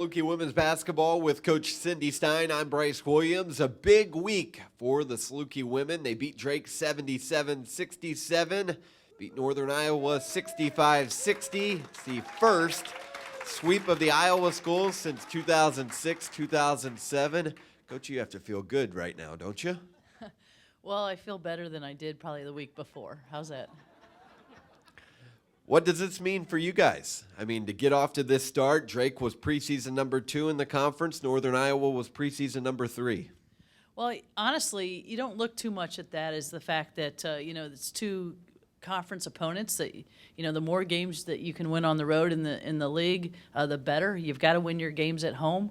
Saluki women's basketball with Coach Cindy Stein. I'm Bryce Williams. A big week for the Saluki women. They beat Drake 77-67, beat Northern Iowa 65-60. It's the first sweep of the Iowa schools since 2006-2007. Coach, you have to feel good right now, don't you? Well, I feel better than I did probably the week before. How's that? What does this mean for you guys? I mean, to get off to this start, Drake was preseason number 2 in the conference. Northern Iowa was preseason number 3. Well, honestly, you don't look too much at that as the fact that, it's two conference opponents that, the more games that you can win on the road in the league, the better. You've got to win your games at home.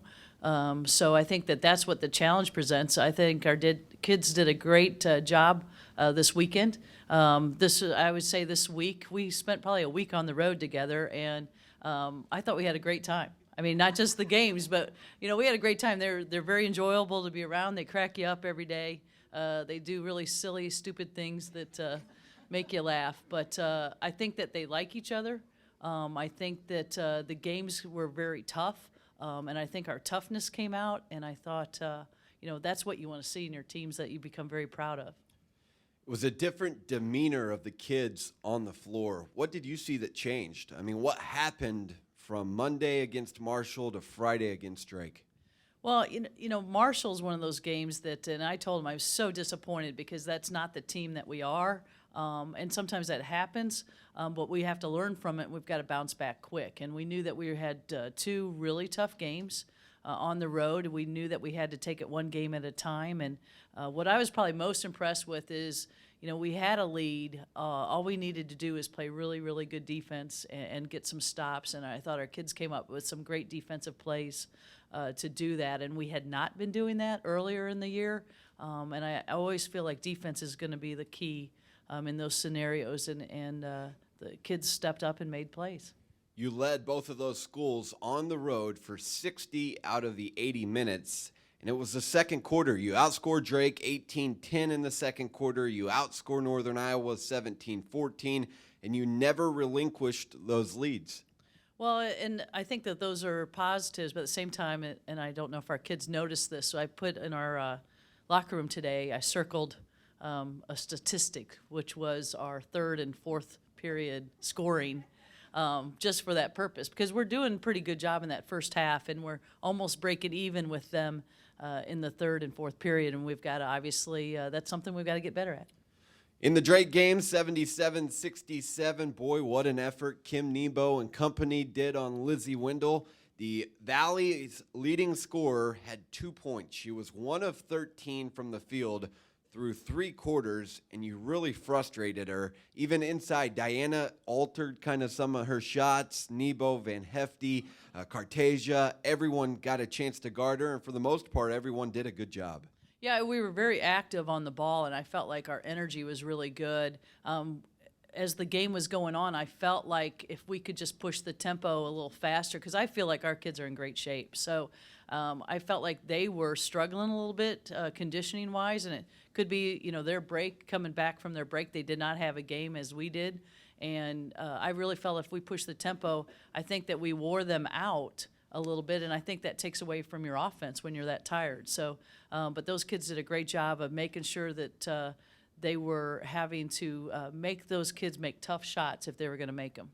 So I think that's what the challenge presents. I think our kids did a great job this weekend. I would say this week, we spent probably a week on the road together, and I thought we had a great time. I mean, not just the games, but, we had a great time. They're very enjoyable to be around. They crack you up every day. They do really silly, stupid things that make you laugh. But I think that they like each other. I think that the games were very tough, and I think our toughness came out, and I thought, that's what you want to see in your teams that you become very proud of. It was a different demeanor of the kids on the floor. What did you see that changed? I mean, what happened from Monday against Marshall to Friday against Drake? Well, Marshall's one of those games that, and I told him I was so disappointed because that's not the team that we are. And sometimes that happens, but we have to learn from it. We've got to bounce back quick. And we knew that we had 2 really tough games on the road. We knew that we had to take it one game at a time. And what I was probably most impressed with is, we had a lead. All we needed to do is play really, really good defense and get some stops. And I thought our kids came up with some great defensive plays to do that. And we had not been doing that earlier in the year. And I always feel like defense is going to be the key in those scenarios. And the kids stepped up and made plays. You led both of those schools on the road for 60 out of the 80 minutes, and it was the second quarter. You outscored Drake 18-10 in the second quarter. You outscored Northern Iowa 17-14, and you never relinquished those leads. Well, and I think that those are positives, but at the same time, and I don't know if our kids noticed this, so I put in our locker room today, I circled a statistic, which was our third and fourth period scoring. Just for that purpose, because we're doing a pretty good job in that first half, and we're almost breaking even with them in the third and fourth period, and we've got to obviously that's something we've got to get better at. In the Drake game, 77-67, boy, what an effort Kim Nebo and company did on Lizzie Wendell. The Valley's leading scorer had 2 points. She was 1 of 13 from the field through 3 quarters, and you really frustrated her. Even inside, Diana altered kind of some of her shots. Nebo, Van Hefty, Cartasia, everyone got a chance to guard her, and for the most part, everyone did a good job. Yeah, we were very active on the ball, and I felt like our energy was really good. As the game was going on, I felt like if we could just push the tempo a little faster, because I feel like our kids are in great shape. So I felt like they were struggling a little bit conditioning-wise, and it could be, their break, coming back from their break, they did not have a game as we did. And I really felt if we push the tempo, I think that we wore them out a little bit, and I think that takes away from your offense when you're that tired. So, but those kids did a great job of making sure that they were having to make those kids make tough shots if they were going to make them.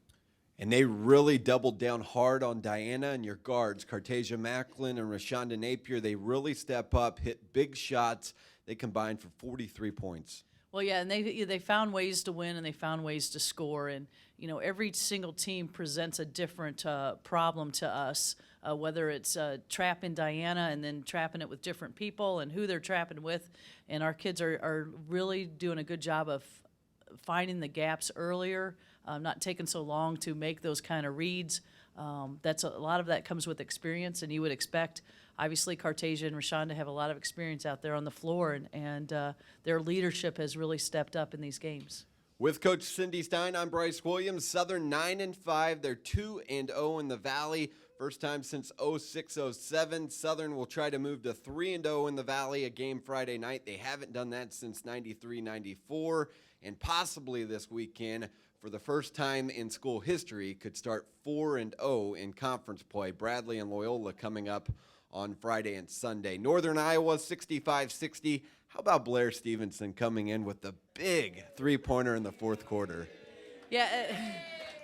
And they really doubled down hard on Diana and your guards, Cartasia Macklin and Rashonda Napier. They really step up, hit big shots. They combined for 43 points. Well, yeah, and they found ways to win, and they found ways to score. And, every single team presents a different problem to us, whether it's trapping Diana and then trapping it with different people and who they're trapping with. And our kids are really doing a good job of finding the gaps earlier, not taking so long to make those kind of reads. That's a lot of that comes with experience, and you would expect, obviously, Cartasia and Rashonda have a lot of experience out there on the floor, and their leadership has really stepped up in these games. With Coach Cindy Stein, I'm Bryce Williams. Southern 9-5. They're 2-0 in the Valley. First time since 06-07. Southern will try to move to 3-0 in the Valley, a game Friday night. They haven't done that since 93-94. And possibly this weekend, for the first time in school history, could start 4-0 in conference play. Bradley and Loyola coming up on Friday and Sunday. Northern Iowa 65-60. How about Blair Stevenson coming in with the big three-pointer in the fourth quarter? Yeah,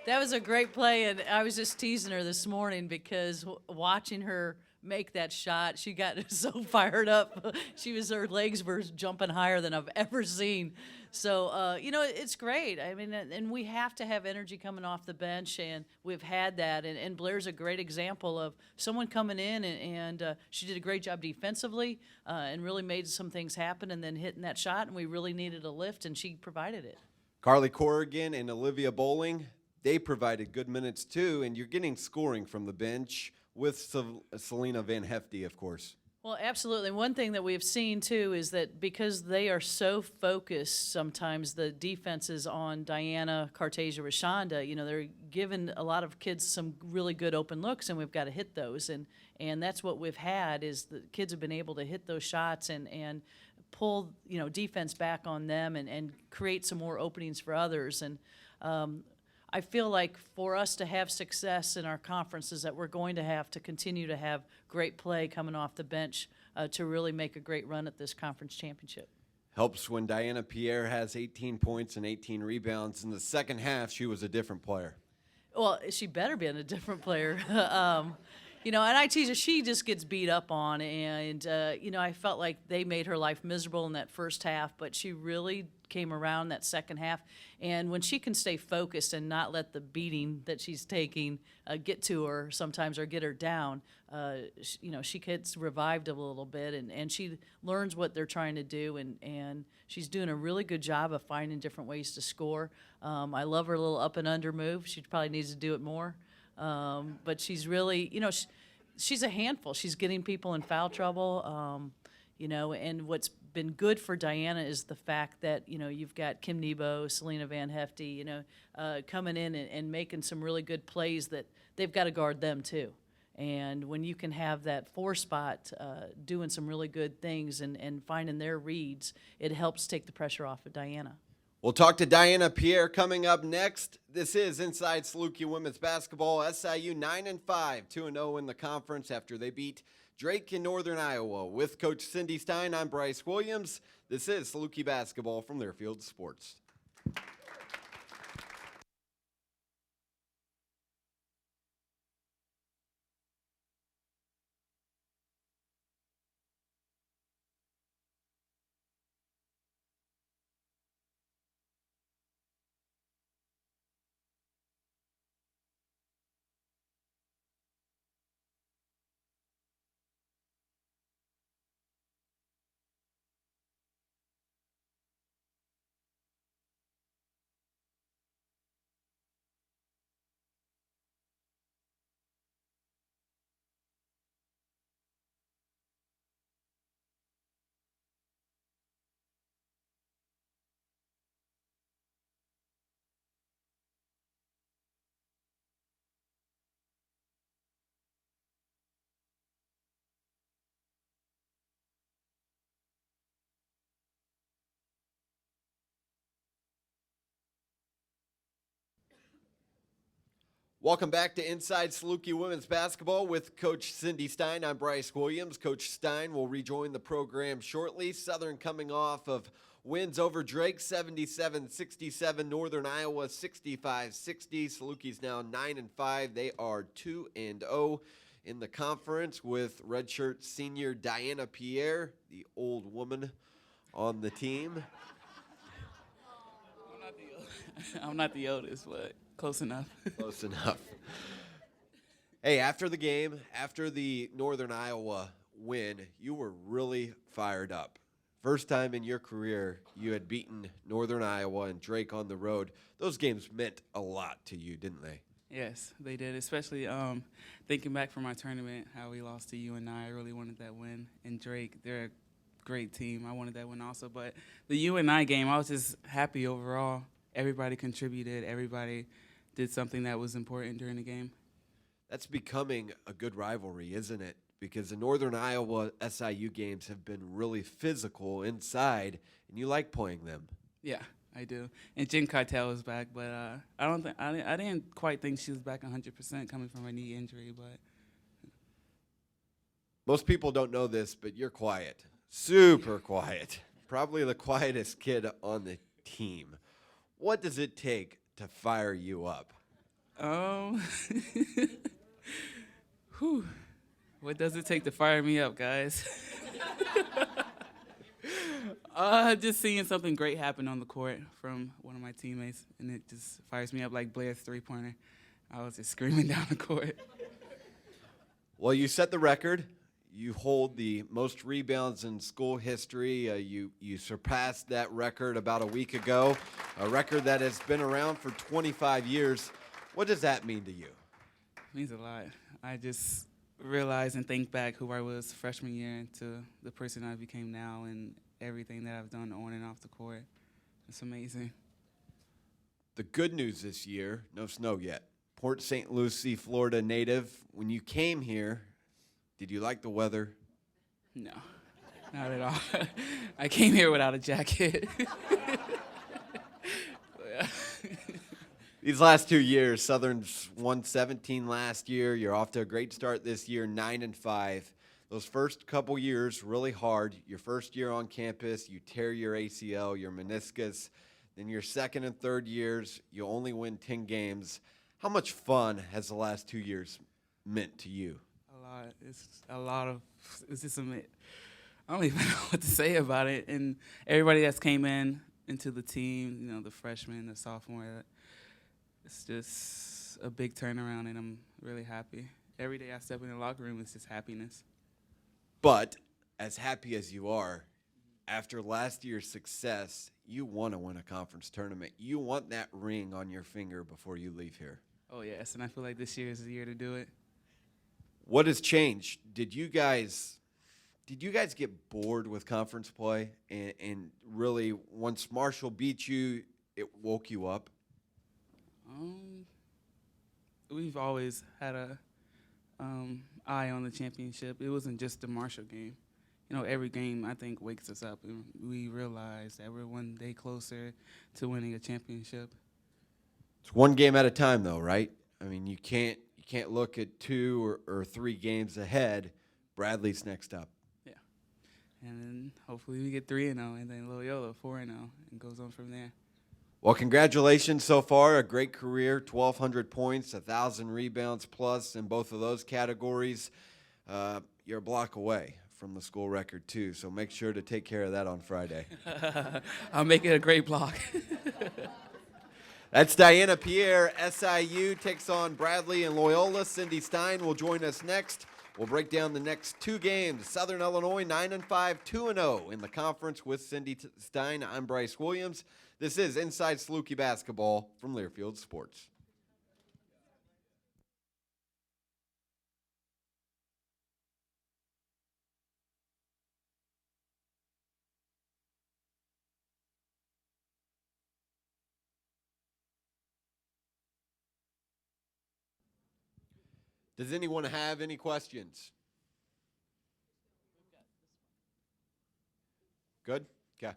that was a great play, and I was just teasing her this morning because watching her make that shot, she got so fired up. Her legs were jumping higher than I've ever seen. So, it's great. I mean, and we have to have energy coming off the bench, and we've had that. And Blair's a great example of someone coming in, and she did a great job defensively and really made some things happen, and then hitting that shot, and we really needed a lift, and she provided it. Carly Corrigan and Olivia Bowling, they provided good minutes too, and you're getting scoring from the bench with Selena Van Hefty, of course. Well, absolutely. One thing that we've seen, too, is that because they are so focused sometimes, the defenses on Diana, Cartasia, Rashonda, they're giving a lot of kids some really good open looks, and we've got to hit those. And that's what we've had is the kids have been able to hit those shots and pull, defense back on them and create some more openings for others. And I feel like for us to have success in our conferences that we're going to have to continue to have great play coming off the bench to really make a great run at this conference championship. Helps when Diana Pierre has 18 points and 18 rebounds. In the second half, she was a different player. Well, she better be a different player. And I tease her, she just gets beat up on, and, I felt like they made her life miserable in that first half, but she really came around that second half. And when she can stay focused and not let the beating that she's taking get to her sometimes or get her down, she gets revived a little bit, and she learns what they're trying to do, and she's doing a really good job of finding different ways to score. I love her little up and under move. She probably needs to do it more. But she's really, she's a handful. She's getting people in foul trouble, and what's been good for Diana is the fact that, you've got Kim Nebo, Selena Van Hefty, coming in and making some really good plays that they've got to guard them too. And when you can have that four spot doing some really good things and finding their reads, it helps take the pressure off of Diana. We'll talk to Diana Pierre coming up next. This is Inside Saluki Women's Basketball. SIU 9-5, 2-0 in the conference after they beat Drake in Northern Iowa. With Coach Cindy Stein, I'm Bryce Williams. This is Saluki Basketball from Learfield Sports. Welcome back to Inside Saluki Women's Basketball with Coach Cindy Stein. I'm Bryce Williams. Coach Stein will rejoin the program shortly. Southern coming off of wins over Drake 77-67, Northern Iowa 65-60. Saluki's now 9-5. They are 2-0 in the conference with redshirt senior Diana Pierre, the old woman on the team. I'm not the oldest, but close enough. Close enough. Hey, after the game, after the Northern Iowa win, you were really fired up. First time in your career you had beaten Northern Iowa and Drake on the road. Those games meant a lot to you, didn't they? Yes, they did, especially thinking back from my tournament, how we lost to UNI. I really wanted that win. And Drake, they're a great team. I wanted that win also. But the UNI game, I was just happy overall. Everybody contributed. Everybody did something that was important during the game. That's becoming a good rivalry, isn't it? Because the Northern Iowa SIU games have been really physical inside, and you like playing them. Yeah, I do. And Jen Cartel is back, but I didn't quite think she was back 100% coming from a knee injury, but Most people don't know this, but you're quiet. Super quiet. Probably the quietest kid on the team. What does it take to fire you up? um, whew, what does it take to fire me up, guys? Just seeing something great happen on the court from one of my teammates, and it just fires me up like Blair's three-pointer. I was just screaming down the court. Well, you set the record. You hold the most rebounds in school history. You surpassed that record about a week ago, a record that has been around for 25 years. What does that mean to you? It means a lot. I just realize and think back who I was freshman year into the person I became now and everything that I've done on and off the court. It's amazing. The good news this year, no snow yet. Port St. Lucie, Florida native. When you came here, did you like the weather? No, not at all. I came here without a jacket. These last 2 years, Southern's won 17 last year. You're off to a great start this year, 9-5. Those first couple years, really hard. Your first year on campus, you tear your ACL, your meniscus. Then your second and third years, you only win 10 games. How much fun has the last 2 years meant to you? A lot. It's a lot of. It's just I don't even know what to say about it. And everybody that's came into the team, you know, the freshmen, the sophomore. It's just a big turnaround, and I'm really happy. Every day I step in the locker room, it's just happiness. But as happy as you are, after last year's success, you want to win a conference tournament. You want that ring on your finger before you leave here. Oh, yes, and I feel like this year is the year to do it. What has changed? Did you guys get bored with conference play and really once Marshall beat you, it woke you up? We've always had a eye on the championship. It wasn't just the Marshall game. You know, every game I think wakes us up, and we realize that we're one day closer to winning a championship. It's one game at a time, though, right? I mean, you can't look at 2 or 3 games ahead. Bradley's next up. Yeah, and then hopefully we get 3-0, and then Loyola 4-0, and goes on from there. Well, congratulations so far. A great career, 1,200 points, 1,000 rebounds plus in both of those categories. You're a block away from the school record, too, so make sure to take care of that on Friday. I'll make it a great block. That's Diana Pierre. SIU takes on Bradley and Loyola. Cindy Stein will join us next. We'll break down the next 2 games. Southern Illinois 9-5, 2-0 in the conference with Cindy Stein. I'm Bryce Williams. This is Inside Saluki Basketball from Learfield Sports. Does anyone have any questions? Good? Okay.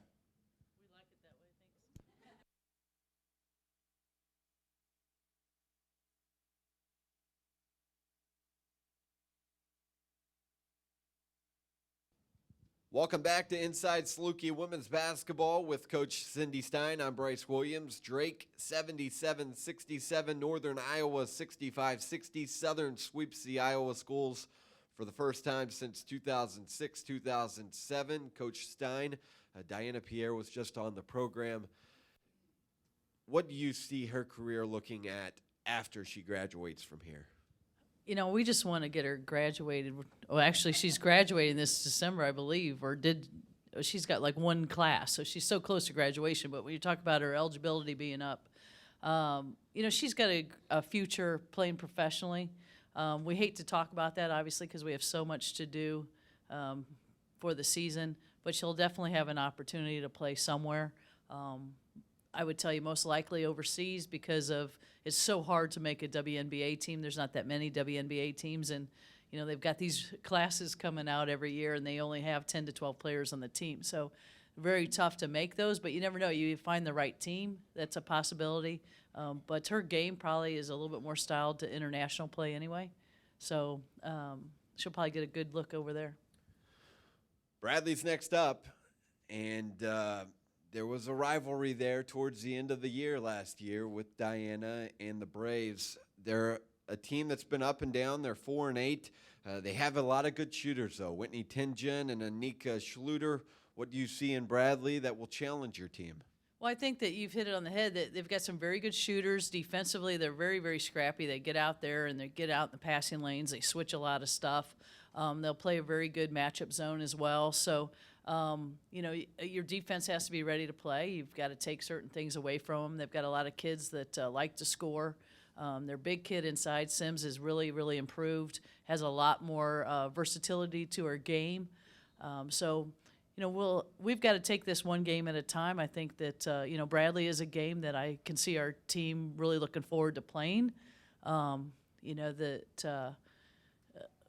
Welcome back to Inside Saluki Women's Basketball with Coach Cindy Stein. I'm Bryce Williams. Drake 77-67, Northern Iowa 65-60. Southern sweeps the Iowa schools for the first time since 2006-2007. Coach Stein, Diana Pierre was just on the program. What do you see her career looking at after she graduates from here? You know, we just want to get her graduated. Well, actually, she's graduating this December, I believe, or did. She's got like 1 class, so she's so close to graduation. But when you talk about her eligibility being up, you know, she's got a future playing professionally. We hate to talk about that, obviously, because we have so much to do for the season. But she'll definitely have an opportunity to play somewhere. I would tell you most likely overseas because it's so hard to make a WNBA team. There's not that many WNBA teams, and you know they've got these classes coming out every year, and they only have 10 to 12 players on the team. So very tough to make those, but you never know. You find the right team, that's a possibility. But her game probably is a little bit more styled to international play anyway. So she'll probably get a good look over there. Bradley's next up, and there was a rivalry there towards the end of the year last year with Diana and the Braves. They're a team that's been up and down. They're 4-8. They have a lot of good shooters, though. Whitney Tingen and Anika Schluter. What do you see in Bradley that will challenge your team? Well, I think that you've hit it on the head. That they've got some very good shooters. Defensively, they're very, very scrappy. They get out there and they get out in the passing lanes. They switch a lot of stuff. They'll play a very good matchup zone as well. So, your defense has to be ready to play. You've got to take certain things away from them. They've got a lot of kids that like to score. Their big kid inside, Sims, is really, really improved, has a lot more versatility to her game. We've got to take this one game at a time. I think that, Bradley is a game that I can see our team really looking forward to playing.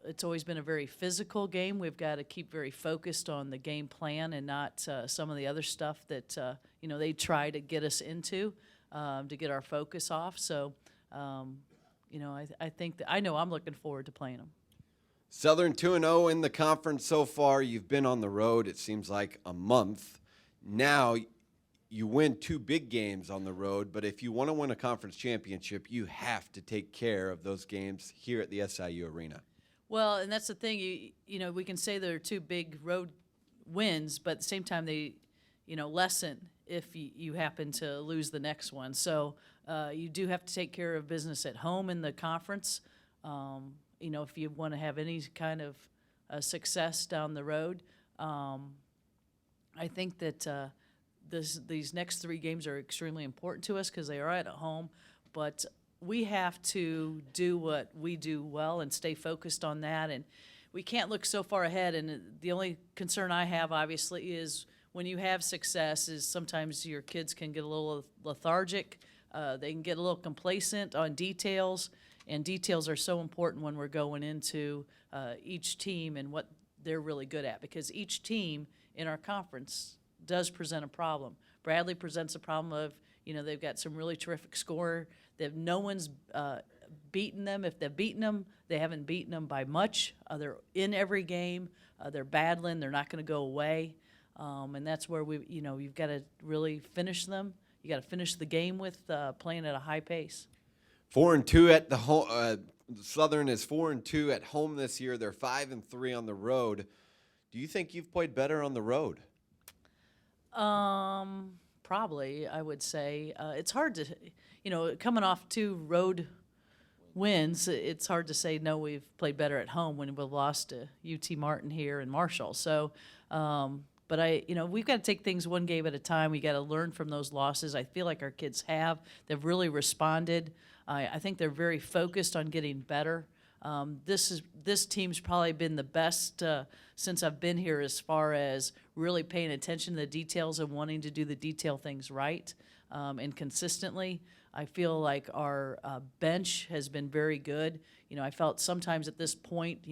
It's always been a very physical game. We've got to keep very focused on the game plan and not some of the other stuff that, they try to get us into to get our focus off. So, I think that I know I'm looking forward to playing them. Southern 2-0 in the conference so far. You've been on the road, it seems like, a month. Now you win 2 big games on the road, but if you want to win a conference championship, you have to take care of those games here at the SIU Arena. Well, and that's the thing. We can say there are 2 big road wins, but at the same time they, lessen if you happen to lose the next one. So you do have to take care of business at home in the conference. If you want to have any kind of success down the road, I think that these next 3 games are extremely important to us because they are at home. But we have to do what we do well and stay focused on that. And we can't look so far ahead. And the only concern I have, obviously, is when you have success is sometimes your kids can get a little lethargic. They can get a little complacent on details. And details are so important when we're going into each team and what they're really good at, because each team in our conference does present a problem. Bradley presents a problem of, they've got some really terrific scorer. No one's beaten them. If they've beaten them, they haven't beaten them by much. They're in every game. They're battling. They're not going to go away. And that's where you've got to really finish them. You got to finish the game with playing at a high pace. 4-2 at the home. Southern is 4-2 at home this year. They're 5-3 on the road. Do you think you've played better on the road? Probably, I would say. It's hard to, coming off 2 road wins, it's hard to say, no, we've played better at home when we've lost to UT Martin here and Marshall. So, but we've got to take things one game at a time. We got to learn from those losses. I feel like our kids have. They've really responded. I think they're very focused on getting better. This team's probably been the best since I've been here as far as really paying attention to the details and wanting to do the detail things right and consistently. I feel like our bench has been very good. I felt sometimes at this point,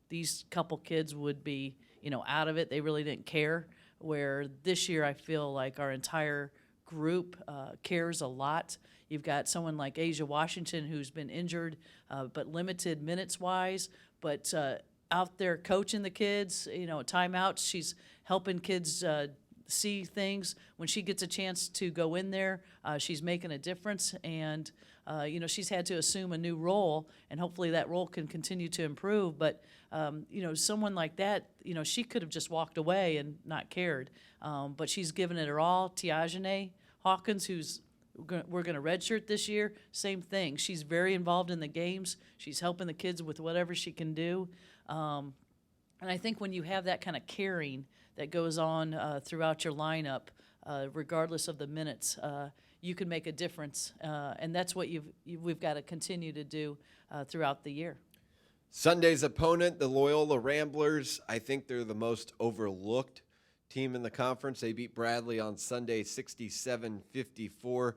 these couple kids would be, out of it. They really didn't care. Where this year I feel like our entire group cares a lot. You've got someone like Asia Washington who's been injured, but limited minutes-wise, but out there coaching the kids, timeouts. She's helping kids see things. When she gets a chance to go in there, she's making a difference. And, she's had to assume a new role, and hopefully that role can continue to improve. But, someone like that, she could have just walked away and not cared. But she's given it her all. Tiajane Hawkins, we're going to redshirt this year, same thing. She's very involved in the games. She's helping the kids with whatever she can do. And I think when you have that kind of caring that goes on throughout your lineup, regardless of the minutes, you can make a difference. And that's what we've got to continue to do throughout the year. Sunday's opponent, the Loyola Ramblers, I think they're the most overlooked team in the conference. They beat Bradley on Sunday 67-54.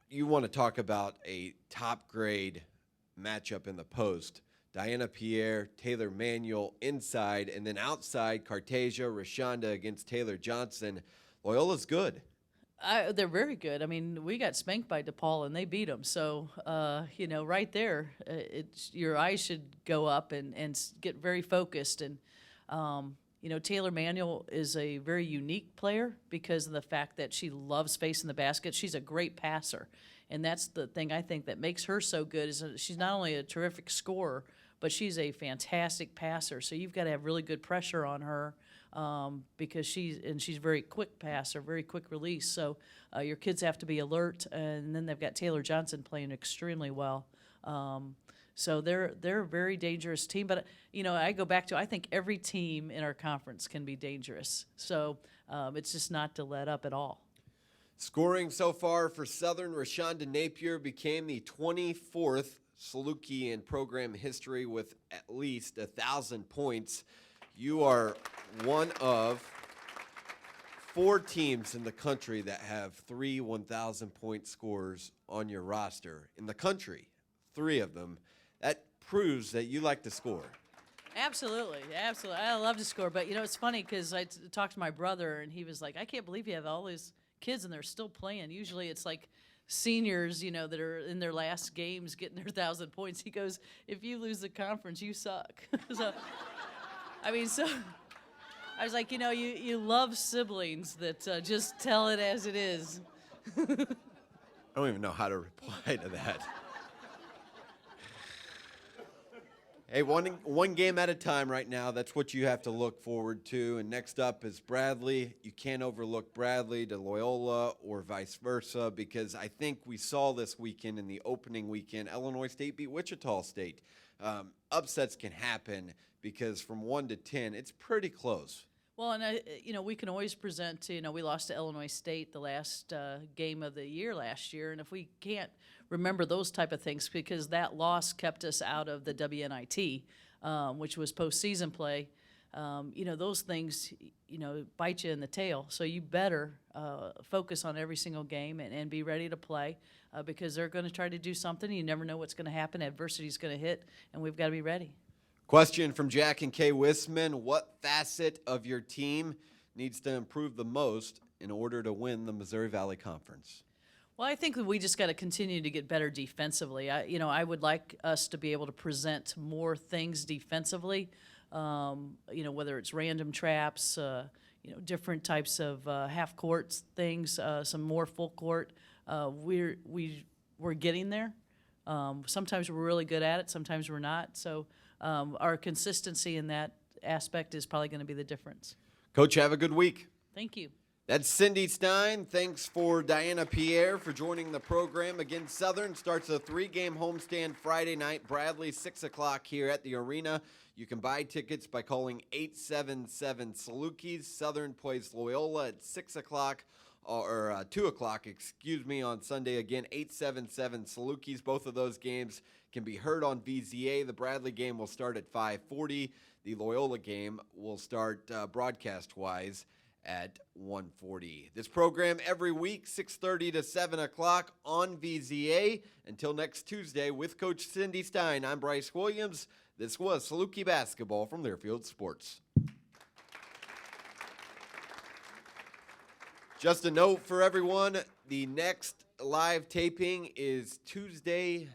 You want to talk about a top grade matchup in the post. Diana Pierre, Taylor Manuel inside, and then outside, Cartasia, Rashonda against Taylor Johnson. Loyola's good. They're very good. I mean, we got spanked by DePaul and they beat them. So, right there, your eyes should go up and get very focused. And, Taylor Manuel is a very unique player because of the fact that she loves facing the basket. She's a great passer. And that's the thing I think that makes her so good is that she's not only a terrific scorer, but she's a fantastic passer. So you've got to have really good pressure on her. Because she's a very quick passer, very quick release. So your kids have to be alert, and then they've got Taylor Johnson playing extremely well. So they're a very dangerous team. But I go back to I think every team in our conference can be dangerous. So it's just not to let up at all. Scoring so far for Southern, Rashonda Napier became the 24th Saluki in program history with at least 1,000 points. You are one of 4 teams in the country that have 3 1,000-point scorers on your roster. In the country, 3 of them. That proves that you like to score. Absolutely. I love to score. But, it's funny because I talked to my brother, and he was like, I can't believe you have all these kids and they're still playing. Usually it's like seniors, that are in their last games getting their 1,000 points. He goes, if you lose the conference, you suck. So I was like, you love siblings that just tell it as it is. I don't even know how to reply to that. Hey, one game at a time right now. That's what you have to look forward to. And next up is Bradley. You can't overlook Bradley to Loyola or vice versa because I think we saw this weekend in the opening weekend, Illinois State beat Wichita State. Upsets can happen because from 1 to 10, it's pretty close. Well, and we can always present. We lost to Illinois State the last game of the year last year, and if we can't remember those type of things, because that loss kept us out of the WNIT, which was postseason play. Those things, bite you in the tail. So you better focus on every single game and be ready to play because they're going to try to do something. You never know what's going to happen. Adversity is going to hit, and we've got to be ready. Question from Jack and Kay Wisman. What facet of your team needs to improve the most in order to win the Missouri Valley Conference? Well, I think that we just got to continue to get better defensively. I would like us to be able to present more things defensively, whether it's random traps, different types of half-court things, some more full court. We're getting there. Sometimes we're really good at it. Sometimes we're not. So our consistency in that aspect is probably going to be the difference. Coach, have a good week. Thank you. That's Cindy Stein. Thanks for Diana Pierre for joining the program. Again, Southern starts a 3-game homestand Friday night. Bradley, 6 o'clock here at the arena. You can buy tickets by calling 877 Salukis. Southern plays Loyola at 6 o'clock. Or 2 o'clock, on Sunday. Again, 877 Salukis. Both of those games can be heard on VZA. The Bradley game will start at 5:40. The Loyola game will start broadcast-wise at 1:40. This program every week, 6:30 to 7 o'clock on VZA. Until next Tuesday with Coach Cindy Stein, I'm Bryce Williams. This was Saluki Basketball from Learfield Sports. Just a note for everyone, the next live taping is Tuesday,